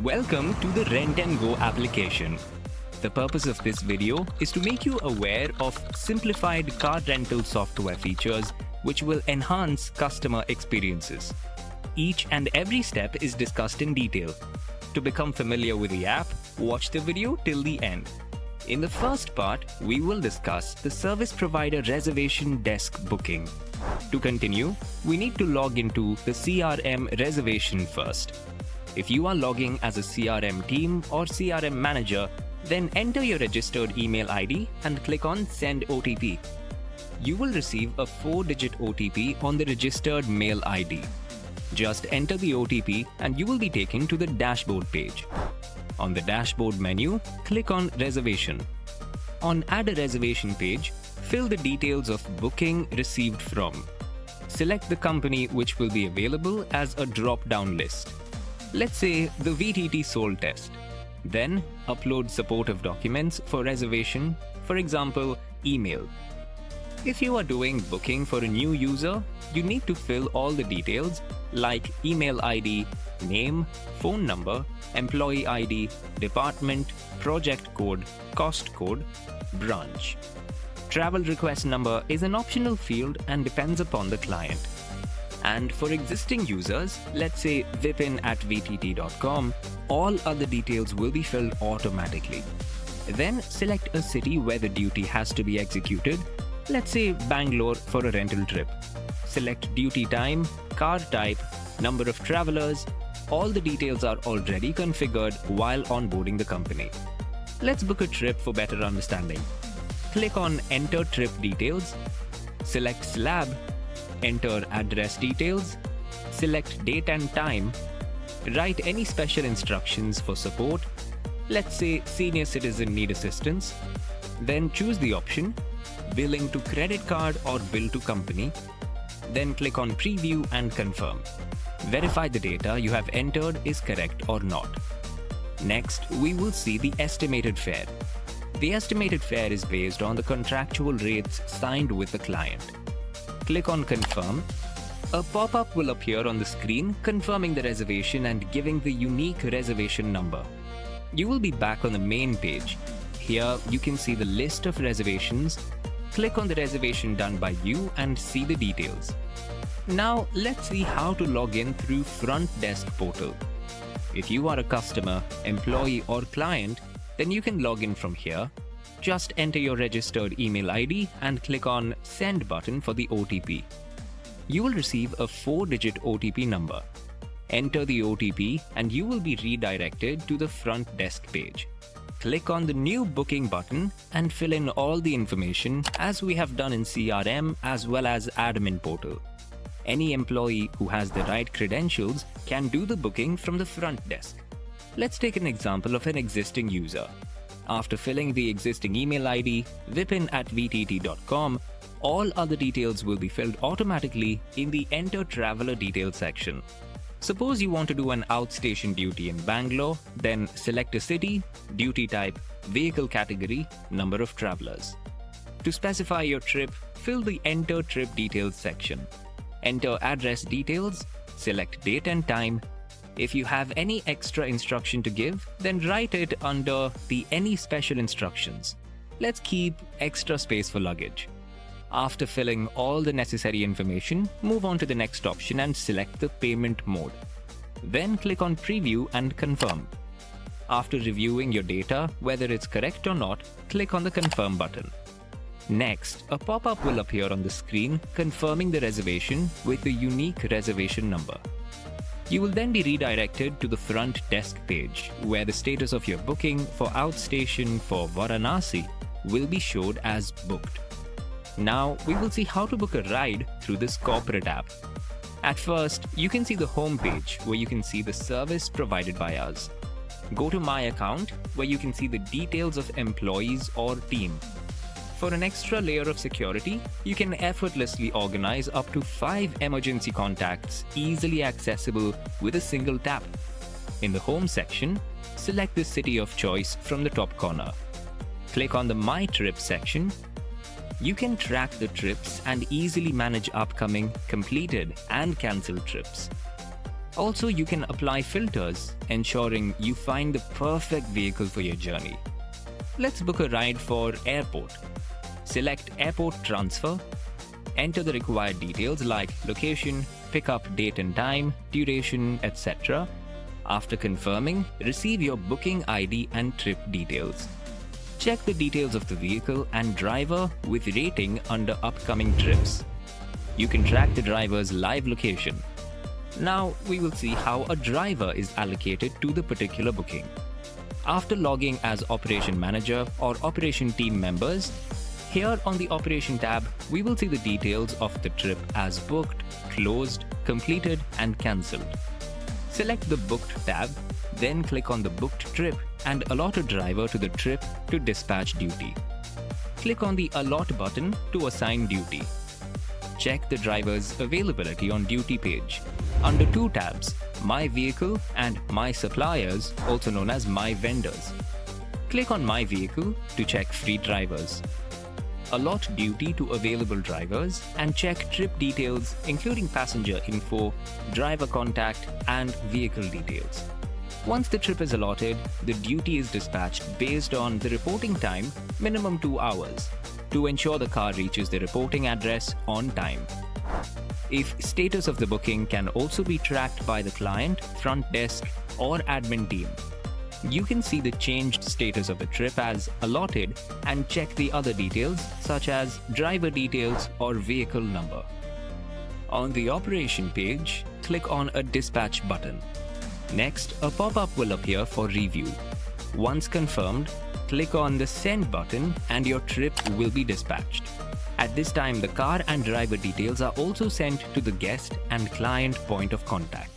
Welcome to the Rent and Go application. The purpose of this video is to make you aware of simplified car rental software features which will enhance customer experiences. Each and every step is discussed in detail. To become familiar with the app, watch the video till the end. In the first part, we will discuss the service provider reservation desk booking. To continue, we need to log into the CRM reservation first. If you are logging as a CRM team or CRM manager, then enter your registered email ID and click on Send OTP. You will receive a 4-digit OTP on the registered mail ID. Just enter the OTP and you will be taken to the dashboard page. On the dashboard menu, click on Reservation. On Add a Reservation page, fill the details of booking received from. Select the company which will be available as a drop-down list. Let's say the VTT Soul Test. Then upload supportive documents for reservation, for example, email. If you are doing booking for a new user, you need to fill all the details like email ID, name, phone number, employee ID, department, project code, cost code, branch. Travel request number is an optional field and depends upon the client. And for existing users, let's say vipin@vtt.com, all other details will be filled automatically. Then select a city where the duty has to be executed, let's say Bangalore for a rental trip. Select duty time, car type, number of travelers. All the details are already configured while onboarding the company. Let's book a trip for better understanding. Click on Enter Trip Details, select Slab, enter address details, select date and time, write any special instructions for support, let's say senior citizen need assistance, then choose the option billing to credit card or bill to company, then click on preview and confirm. Verify the data you have entered is correct or not. Next, we will see the estimated fare. The estimated fare is based on the contractual rates signed with the client. Click on Confirm. A pop-up will appear on the screen confirming the reservation and giving the unique reservation number. You will be back on the main page. Here you can see the list of reservations. Click on the reservation done by you and see the details. Now let's see how to log in through Front Desk portal. If you are a customer, employee or client, then you can log in from here. Just enter your registered email ID and click on Send button for the OTP. You will receive a 4-digit OTP number. Enter the OTP and you will be redirected to the front desk page. Click on the New Booking button and fill in all the information as we have done in CRM as well as Admin portal. Any employee who has the right credentials can do the booking from the front desk. Let's take an example of an existing user. After filling the existing email ID, vipin@vtt.com, all other details will be filled automatically in the Enter Traveler Details section. Suppose you want to do an outstation duty in Bangalore, then select a city, duty type, vehicle category, number of travelers. To specify your trip, fill the Enter Trip Details section. Enter address details, select date and time. If you have any extra instruction to give, then write it under the Any Special Instructions. Let's keep extra space for luggage. After filling all the necessary information, move on to the next option and select the payment mode. Then click on Preview and Confirm. After reviewing your data, whether it's correct or not, click on the Confirm button. Next, a pop-up will appear on the screen confirming the reservation with a unique reservation number. You will then be redirected to the front desk page, where the status of your booking for outstation for Varanasi will be showed as booked. Now, we will see how to book a ride through this corporate app. At first, you can see the home page where you can see the service provided by us. Go to My Account, where you can see the details of employees or team. For an extra layer of security, you can effortlessly organize up to 5 emergency contacts easily accessible with a single tap. In the Home section, select the city of choice from the top corner. Click on the My Trip section. You can track the trips and easily manage upcoming, completed, and cancelled trips. Also, you can apply filters, ensuring you find the perfect vehicle for your journey. Let's book a ride for airport. Select airport transfer. Enter the required details like location, pickup date and time, duration, etc. After confirming, receive your booking ID and trip details. Check the details of the vehicle and driver with rating under upcoming trips. You can track the driver's live location. Now we will see how a driver is allocated to the particular booking. After logging as Operation Manager or Operation Team members, here on the Operation tab, we will see the details of the trip as booked, closed, completed, and cancelled. Select the Booked tab, then click on the Booked trip and allot a driver to the trip to dispatch duty. Click on the Allot button to assign duty. Check the driver's availability on duty page. Under two tabs, My Vehicle and My Suppliers, also known as My Vendors. Click on My Vehicle to check free drivers. Allot duty to available drivers and check trip details including passenger info, driver contact, and vehicle details. Once the trip is allotted, the duty is dispatched based on the reporting time, minimum 2 hours, to ensure the car reaches the reporting address on time. If status of the booking can also be tracked by the client, front desk, or admin team, you can see the changed status of the trip as allotted and check the other details such as driver details or vehicle number. On the operation page, click on a dispatch button. Next, a pop-up will appear for review. Once confirmed, click on the send button and your trip will be dispatched. At this time, the car and driver details are also sent to the guest and client point of contact.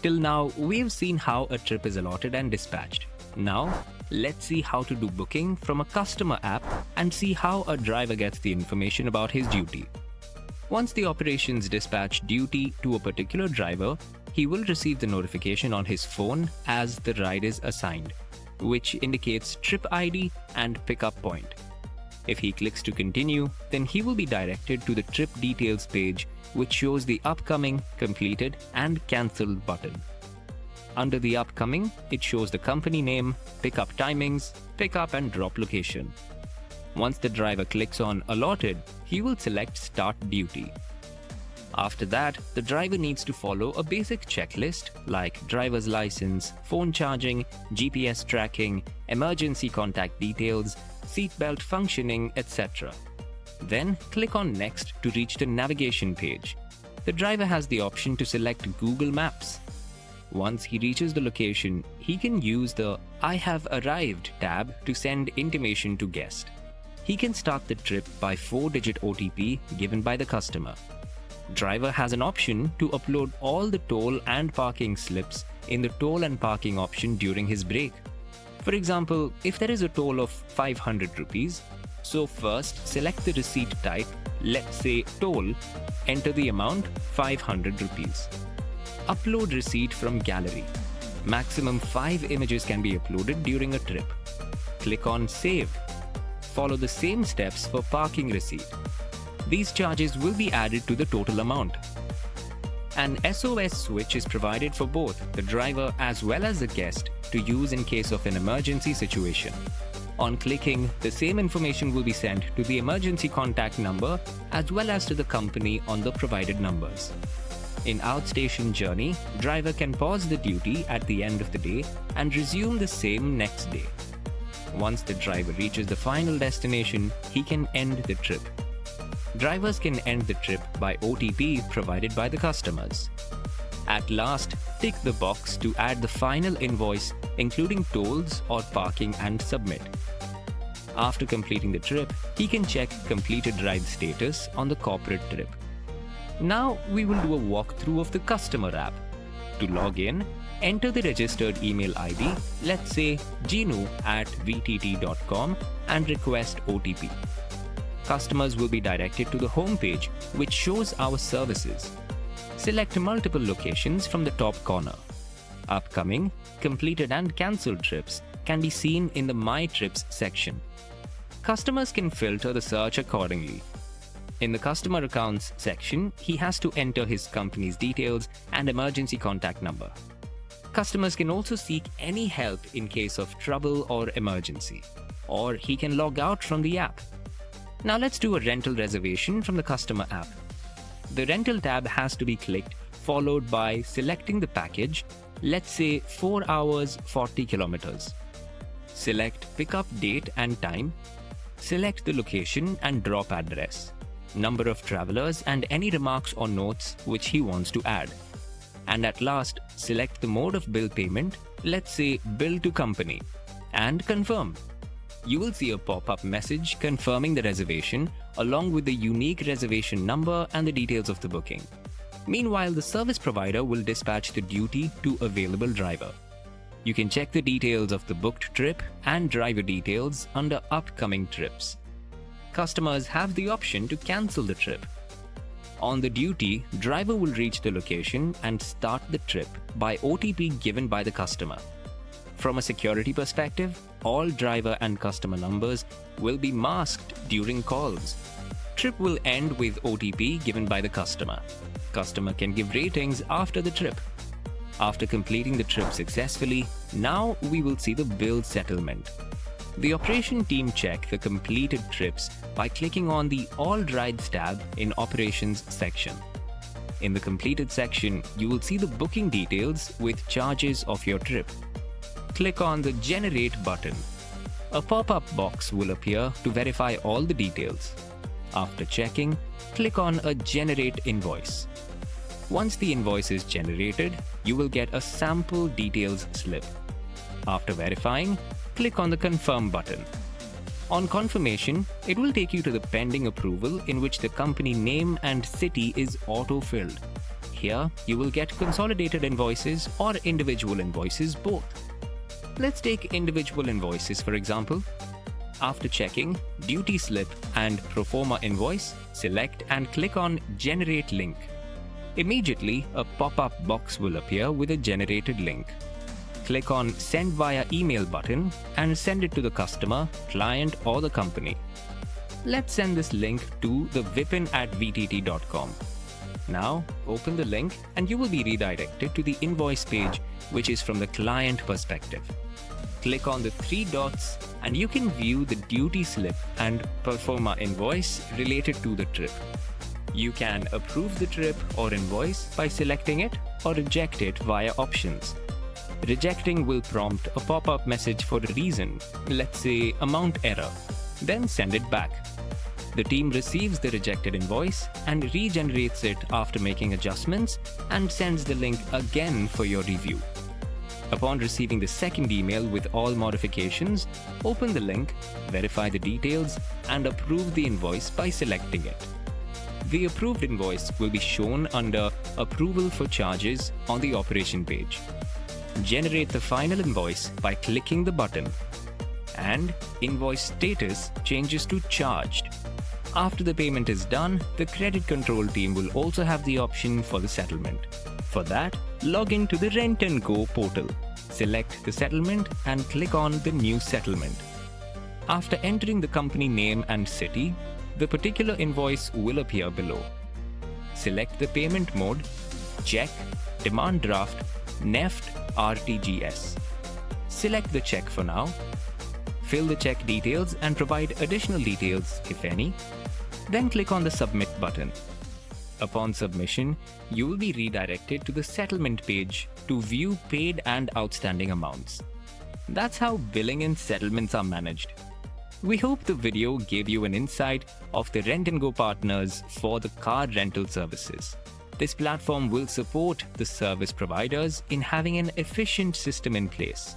Till now, we've seen how a trip is allotted and dispatched. Now, let's see how to do booking from a customer app and see how a driver gets the information about his duty. Once the operations dispatch duty to a particular driver, he will receive the notification on his phone as the ride is assigned, which indicates trip ID and pickup point. If he clicks to continue, then he will be directed to the trip details page, which shows the upcoming, completed, and cancelled button. Under the upcoming, it shows the company name, pickup timings, pickup and drop location. Once the driver clicks on allotted, he will select start duty. After that, the driver needs to follow a basic checklist like driver's license, phone charging, GPS tracking, emergency contact details, seatbelt functioning, etc. Then click on Next to reach the navigation page. The driver has the option to select Google Maps. Once he reaches the location, he can use the I have arrived tab to send intimation to guest. He can start the trip by 4-digit OTP given by the customer. Driver has an option to upload all the toll and parking slips in the toll and parking option during his break. For example, if there is a toll of 500 rupees, so first select the receipt type, let's say toll, enter the amount 500 rupees. Upload receipt from gallery. Maximum 5 images can be uploaded during a trip. Click on Save. Follow the same steps for parking receipt. These charges will be added to the total amount. An SOS switch is provided for both the driver as well as the guest to use in case of an emergency situation. On clicking, the same information will be sent to the emergency contact number as well as to the company on the provided numbers. In outstation journey, driver can pause the duty at the end of the day and resume the same next day. Once the driver reaches the final destination, he can end the trip. Drivers can end the trip by OTP provided by the customers. At last, tick the box to add the final invoice, including tolls or parking, and submit. After completing the trip, he can check completed ride status on the corporate trip. Now we will do a walkthrough of the customer app. To log in, enter the registered email ID, let's say ginu@vtt.com, and request OTP. Customers will be directed to the home page, which shows our services. Select multiple locations from the top corner. Upcoming, completed and cancelled trips can be seen in the My Trips section. Customers can filter the search accordingly. In the customer accounts section, he has to enter his company's details and emergency contact number. Customers can also seek any help in case of trouble or emergency, or he can log out from the app. Now let's do a rental reservation from the customer app. The rental tab has to be clicked, followed by selecting the package, let's say 4 hours 40 kilometers. Select pickup date and time. Select the location and drop address, number of travelers and any remarks or notes which he wants to add. And at last, select the mode of bill payment, let's say bill to company, and confirm. You will see a pop-up message confirming the reservation along with the unique reservation number and the details of the booking. Meanwhile, the service provider will dispatch the duty to available driver. You can check the details of the booked trip and driver details under upcoming trips. Customers have the option to cancel the trip. On the duty, driver will reach the location and start the trip by OTP given by the customer. From a security perspective, all driver and customer numbers will be masked during calls. Trip will end with OTP given by the customer. Customer can give ratings after the trip. After completing the trip successfully, now we will see the bill settlement. The operation team check the completed trips by clicking on the All Rides tab in Operations section. In the completed section, you will see the booking details with charges of your trip. Click on the Generate button. A pop-up box will appear to verify all the details. After checking, click on a Generate invoice. Once the invoice is generated, you will get a sample details slip. After verifying, click on the Confirm button. On confirmation, it will take you to the pending approval in which the company name and city is auto-filled. Here, you will get consolidated invoices or individual invoices both. Let's take individual invoices for example. After checking duty slip and proforma invoice, select and click on Generate link. Immediately, a pop-up box will appear with a generated link. Click on Send via email button and send it to the customer, client or the company. Let's send this link to the vipin@vtt.com. Now, open the link and you will be redirected to the invoice page, which is from the client perspective. Click on the 3 dots and you can view the duty slip and proforma invoice related to the trip. You can approve the trip or invoice by selecting it or reject it via options. Rejecting will prompt a pop-up message for a reason, let's say amount error, then send it back. The team receives the rejected invoice and regenerates it after making adjustments and sends the link again for your review. Upon receiving the second email with all modifications, open the link, verify the details, and approve the invoice by selecting it. The approved invoice will be shown under Approval for Charges on the operation page. Generate the final invoice by clicking the button, and invoice status changes to Charged. After the payment is done, the credit control team will also have the option for the settlement. For that, log in to the Rent & Go portal. Select the settlement and click on the New Settlement. After entering the company name and city, the particular invoice will appear below. Select the payment mode, check, demand draft, NEFT, RTGS. Select the check for now. Fill the check details and provide additional details, if any. Then click on the Submit button. Upon submission, you will be redirected to the settlement page to view paid and outstanding amounts. That's how billing and settlements are managed. We hope the video gave you an insight of the Rent & Go partners for the car rental services. This platform will support the service providers in having an efficient system in place.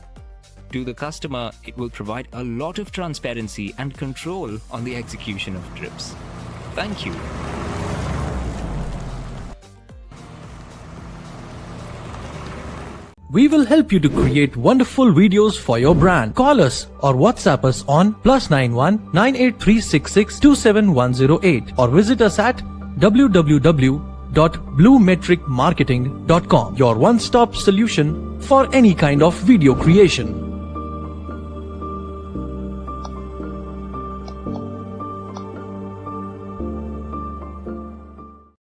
To the customer, it will provide a lot of transparency and control on the execution of trips. Thank you. We will help you to create wonderful videos for your brand. Call us or WhatsApp us on +91 98366 27108 or visit us at www.bluemetricmarketing.com. Your one-stop solution for any kind of video creation.